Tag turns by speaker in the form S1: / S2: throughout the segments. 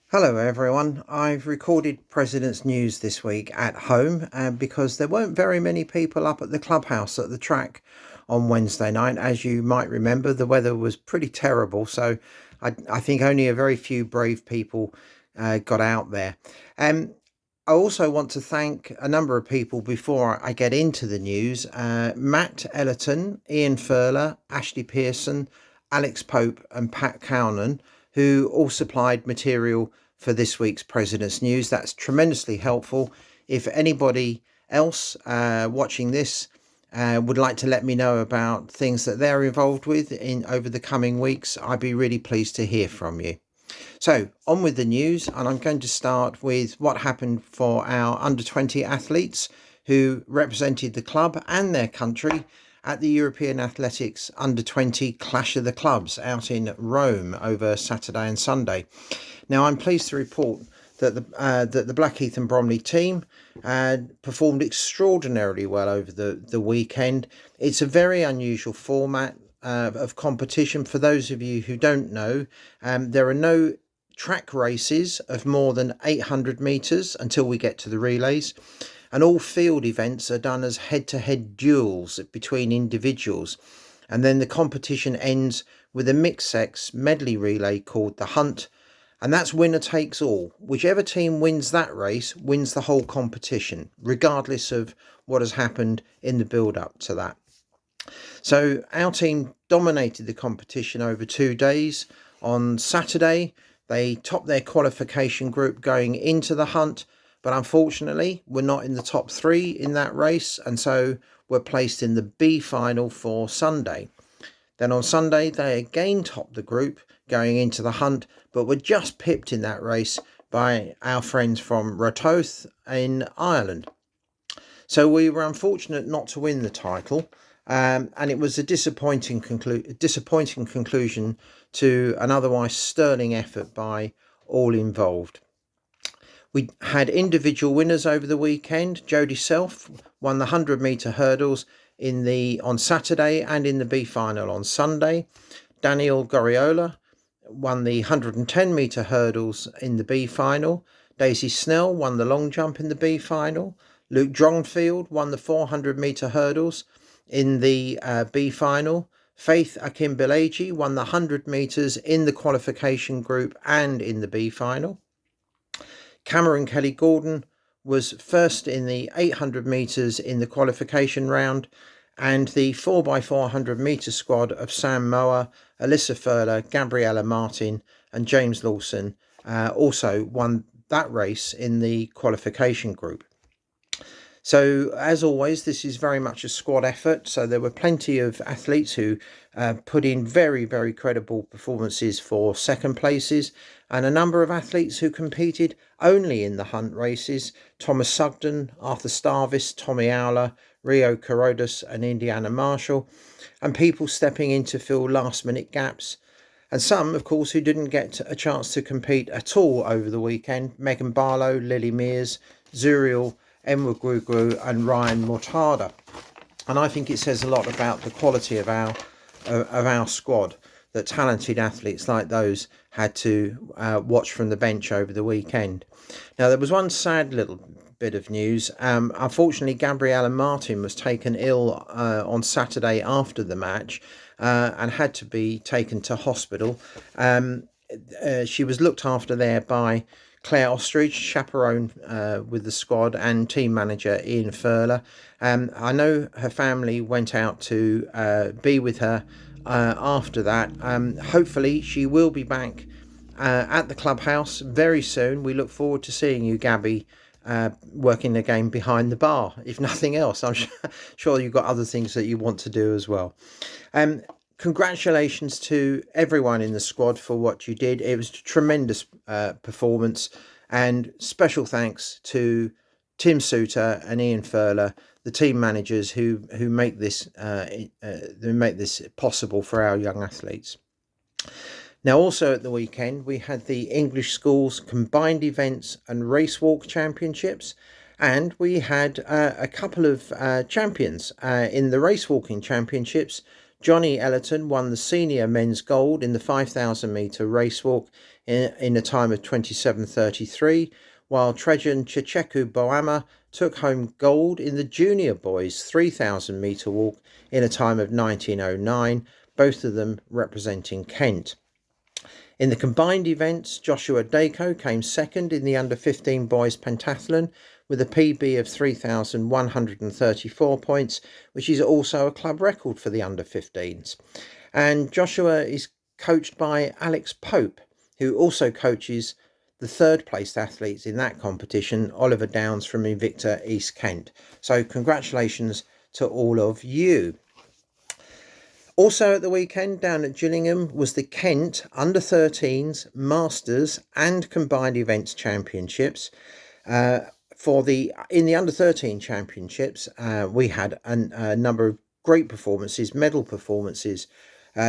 S1: Hello everyone. I've recorded President's News this week at home because there weren't very many people up at the clubhouse at the track on Wednesday night. As you might remember, the weather was pretty terrible, so I think only a very few brave people got out there. I also want to thank a number of people before I get into the news. Matt Ellerton, Ian Furler, Ashley Pearson, Alex Pope and Pat Cownan, who all supplied material for this week's President's News. That's tremendously helpful. If anybody else watching this would like to let me know about things that they're involved with in over the coming weeks, I'd be really pleased to hear from you. So on with the news, and I'm going to start with what happened for our under 20 athletes who represented the club and their country at the European Athletics Under 20 Clash of the Clubs out in Rome over Saturday and Sunday. Now, I'm pleased to report that the Blackheath and Bromley team performed extraordinarily well over the weekend. It's a very unusual format of competition. For those of you who don't know, there are no track races of more than 800 metres until we get to the relays, and all field events are done as head-to-head duels between individuals, and then the competition ends with a mixed-sex medley relay called the Hunt, and that's winner takes all. Whichever team wins that race wins the whole competition, regardless of what has happened in the build-up to that. So our team dominated the competition over 2 days. On Saturday, they topped their qualification group going into the Hunt, but unfortunately we're not in the top three in that race, and so we're placed in the B final for Sunday. Then on Sunday they again topped the group going into the Hunt, but were just pipped in that race by our friends from Rothoth in Ireland. So we were unfortunate not to win the title, and it was a disappointing conclusion to an otherwise sterling effort by all involved. We had individual winners over the weekend. Jodie Self won the 100-metre hurdles on Saturday and in the B final on Sunday. Daniel Goriola won the 110-metre hurdles in the B final. Daisy Snell won the long jump in the B final. Luke Drongfield won the 400-metre hurdles in the B final. Faith Akimbileji won the 100 metres in the qualification group and in the B final. Cameron Kelly Gordon was first in the 800 metres in the qualification round, and the 4x400 metre squad of Sam Mower, Alyssa Furler, Gabriella Martin and James Lawson also won that race in the qualification group. So as always, this is very much a squad effort. So there were plenty of athletes who put in very, very credible performances for second places, and a number of athletes who competed only in the Hunt races: Thomas Sugden, Arthur Starvis, Tommy Owler, Rio Carrodus and Indiana Marshall, and people stepping in to fill last minute gaps. And some, of course, who didn't get a chance to compete at all over the weekend: Megan Barlow, Lily Mears, Zuriel Enwagwugwu and Ryan Mortada. And I think it says a lot about the quality of our squad that talented athletes like those had to watch from the bench over the weekend. Now, there was one sad little bit of news. Unfortunately, Gabriella Martin was taken ill on Saturday after the match and had to be taken to hospital. She was looked after there by Claire Ostrich, chaperone with the squad, and team manager Ian Furler. I know her family went out to be with her after that. Hopefully she will be back at the clubhouse very soon. We look forward to seeing you, Gabby, working again behind the bar, if nothing else. I'm sure you've got other things that you want to do as well. Congratulations to everyone in the squad for what you did. It was a tremendous performance, and special thanks to Tim Suter and Ian Furler, the team managers who make this possible for our young athletes. Now, also at the weekend, we had the English Schools Combined Events and Race Walk Championships, and we had a couple of champions in the Race Walking Championships. Johnny Ellerton won the senior men's gold in the 5,000 metre race walk in a time of 27:33, while Trejan Chicheku Boama took home gold in the junior boys 3,000 metre walk in a time of 19:09, both of them representing Kent. In the combined events, Joshua Dako came second in the under-15 boys pentathlon with a PB of 3,134 points, which is also a club record for the under-15s. And Joshua is coached by Alex Pope, who also coaches the third-placed athletes in that competition, Oliver Downs from Invicta East Kent. So congratulations to all of you. Also at the weekend down at Gillingham was the Kent Under-13s, Masters and Combined Events Championships. In the Under-13 Championships, we had a number of great performances, medal performances.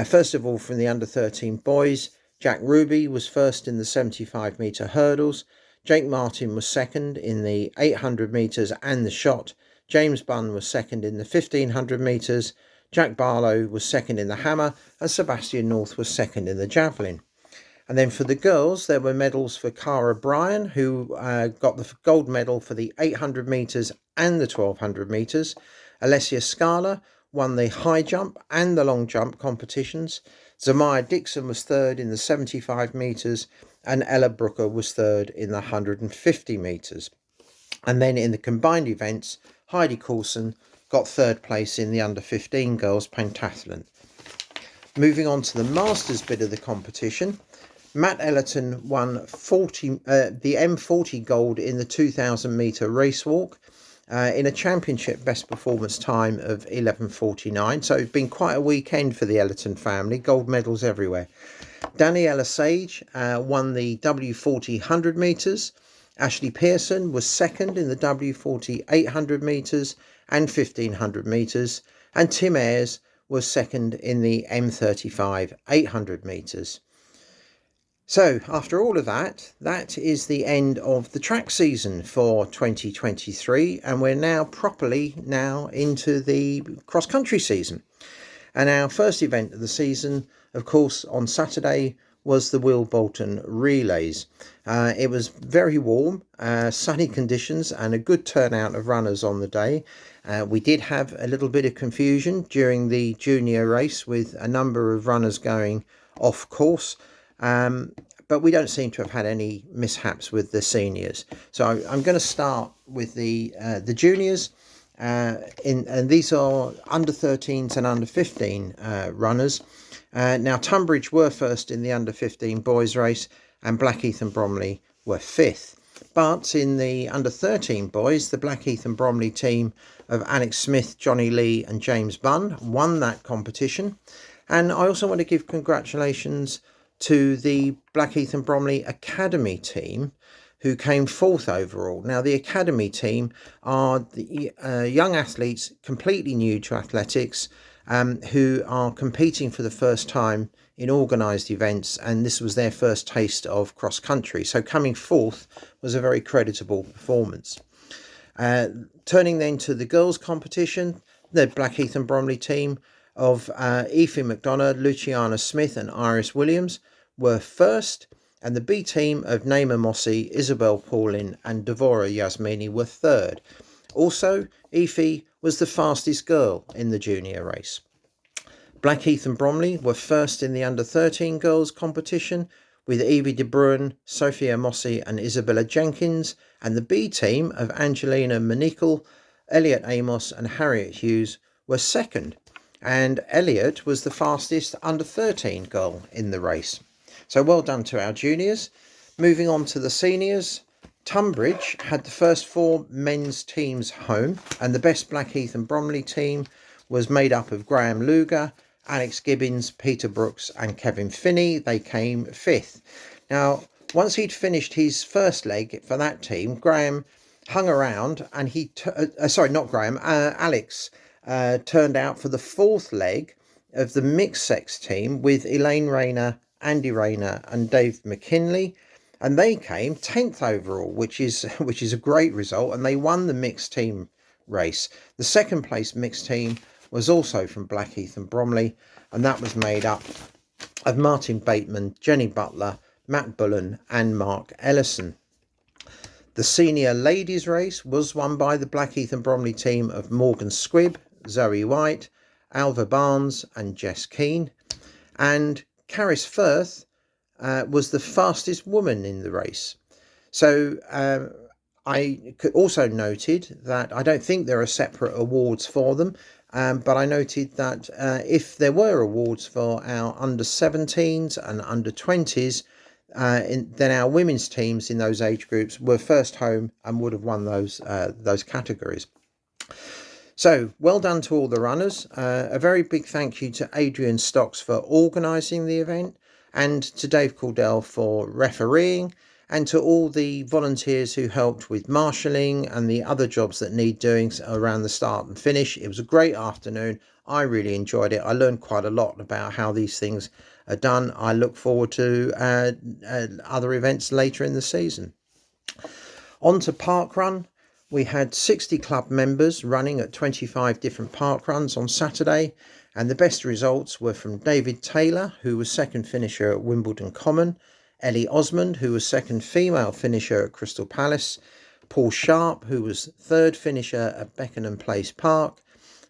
S1: First of all, from the Under-13 boys, Jack Ruby was first in the 75 metre hurdles. Jake Martin was second in the 800 metres and the shot. James Bunn was second in the 1500 metres. Jack Barlow was second in the hammer, and Sebastian North was second in the javelin. And then for the girls, there were medals for Cara Bryan, who got the gold medal for the 800 metres and the 1200 metres. Alessia Scala won the high jump and the long jump competitions. Zamaya Dixon was third in the 75 metres, and Ella Brooker was third in the 150 metres. And then in the combined events, Heidi Coulson got third place in the under-15 girls pentathlon. Moving on to the Masters bit of the competition, Matt Ellerton won the M40 gold in the 2,000 metre race walk in a championship best performance time of 11:49. So it's been quite a weekend for the Ellerton family, gold medals everywhere. Daniela Sage won the W40 100 metres. Ashley Pearson was second in the W40 800 metres and 1500 metres, and Tim Ayres was second in the M35 800 metres. So after all of that, that is the end of the track season for 2023, and we're now properly into the cross-country season. And our first event of the season, of course, on Saturday was the Will Bolton Relays. It was very warm, sunny conditions and a good turnout of runners on the day. We did have a little bit of confusion during the junior race with a number of runners going off course, but we don't seem to have had any mishaps with the seniors. So I'm going to start with the juniors, and these are under-13s and under-15 runners. Now, Tunbridge were first in the under-15 boys race, and Blackheath and Bromley were fifth. But in the under-13 boys, the Blackheath and Bromley team of Alex Smith, Johnny Lee and James Bunn won that competition. And I also want to give congratulations to the Blackheath and Bromley Academy team, who came fourth overall. Now, the Academy team are the young athletes completely new to athletics, who are competing for the first time in organised events, and this was their first taste of cross country. So coming fourth was a very creditable performance. Turning then to the girls' competition, the Blackheath and Bromley team of Aoife McDonough, Luciana Smith and Iris Williams were first, and the B team of Naima Mossi, Isabel Paulin and Devora Yasmini were third. Also, Aoife was the fastest girl in the junior race. Blackheath and Bromley were first in the under-13 girls competition with Evie De Bruin, Sophia Mossi and Isabella Jenkins, and the B team of Angelina Manikel, Elliot Amos and Harriet Hughes were second, and Elliot was the fastest under-13 girl in the race. So well done to our juniors. Moving on to the seniors, Tunbridge had the first four men's teams home, and the best Blackheath and Bromley team was made up of Graham Luger, Alex Gibbons, Peter Brooks and Kevin Finney. They came fifth. Now, once he'd finished his first leg for that team, Graham hung around and Alex turned out for the fourth leg of the mixed sex team with Elaine Rayner, Andy Rayner and Dave McKinley, and they came 10th overall, which is a great result, and they won the mixed team race. The second place mixed team was also from Blackheath and Bromley, and that was made up of Martin Bateman, Jenny Butler, Matt Bullen and Mark Ellison. The senior ladies race was won by the Blackheath and Bromley team of Morgan Squibb, Zoe White, Alva Barnes and Jess Keane, and Caris Firth was the fastest woman in the race. So I also noted that I don't think there are separate awards for them, but I noted that if there were awards for our under 17s and under 20s, then our women's teams in those age groups were first home and would have won those categories. So well done to all the runners. A very big thank you to Adrian Stocks for organising the event, and to Dave Caldell for refereeing, and to all the volunteers who helped with marshalling and the other jobs that need doing around the start and finish. It was a great afternoon. I really enjoyed it. I learned quite a lot about how these things are done. I look forward to other events later in the season. On to parkrun. We had 60 club members running at 25 different parkruns on Saturday, and the best results were from David Taylor, who was second finisher at Wimbledon Common, Ellie Osmond, who was second female finisher at Crystal Palace, Paul Sharp, who was third finisher at Beckenham Place Park,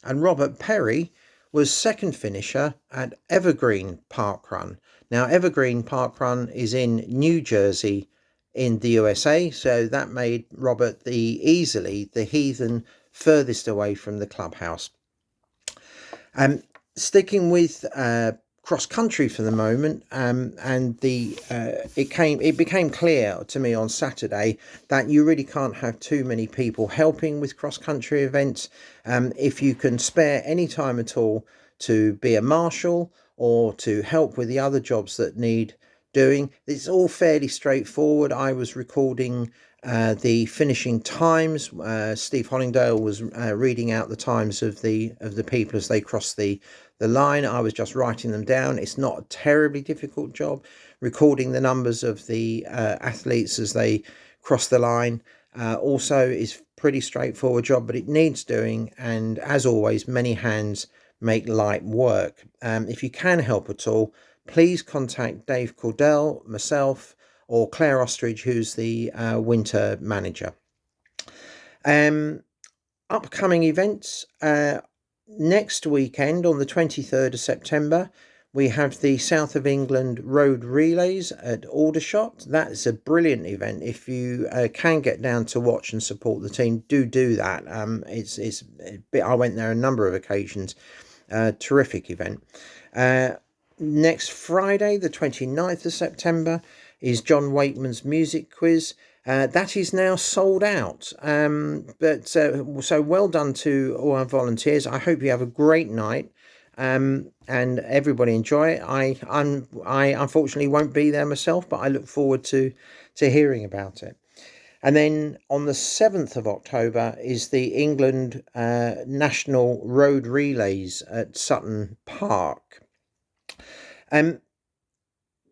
S1: and Robert Perry was second finisher at Evergreen Parkrun. Now, Evergreen Parkrun is in New Jersey in the USA, so that made Robert easily the heathen furthest away from the clubhouse. Sticking with cross country for the moment, and it became clear to me on Saturday that you really can't have too many people helping with cross country events. If you can spare any time at all to be a marshal or to help with the other jobs that need doing, it's all fairly straightforward. I was recording the finishing times. Steve Hollingdale was reading out the times of the people as they crossed the line. I was just writing them down. It's not a terribly difficult job. Recording the numbers of the athletes as they cross the line also is pretty straightforward job, but it needs doing, and as always, many hands make light work. If you can help at all, please contact Dave Caldell, myself, or Claire Ostrich, who's the winter manager. Upcoming events. Next weekend, on the 23rd of September, we have the South of England Road Relays at Aldershot. That's a brilliant event. If you can get down to watch and support the team, do that. I went there a number of occasions. Terrific event. Next Friday, the 29th of September, is John Wakeman's music quiz. That is now sold out. So well done to all our volunteers. I hope you have a great night, and everybody enjoy it. I unfortunately won't be there myself, but I look forward to hearing about it. And then on the 7th of October is the England National Road Relays at Sutton Park.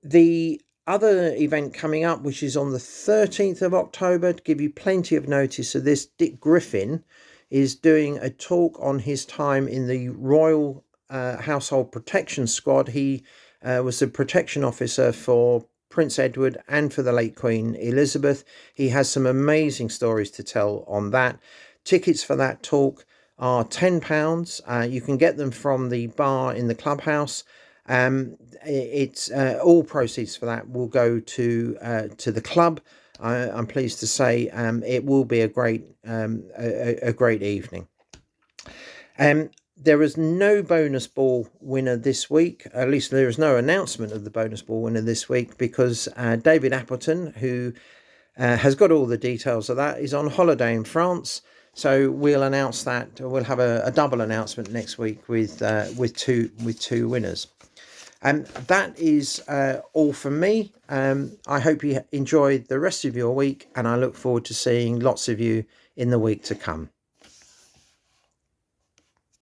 S1: The other event coming up, which is on the 13th of October, to give you plenty of notice of this, Dick Griffin is doing a talk on his time in the Royal Household Protection Squad. He was the protection officer for Prince Edward and for the late Queen Elizabeth. He has some amazing stories to tell on that. Tickets for that talk are £10. You can get them from the bar in the clubhouse. It's all proceeds for that will go to the club. I'm pleased to say it will be a great evening. There is no bonus ball winner this week. At least there is no announcement of the bonus ball winner this week, because David Appleton, who has got all the details of that, is on holiday in France. So we'll announce that. We'll have a double announcement next week with two winners. And that is all from me. I hope you enjoyed the rest of your week, and I look forward to seeing lots of you in the week to come.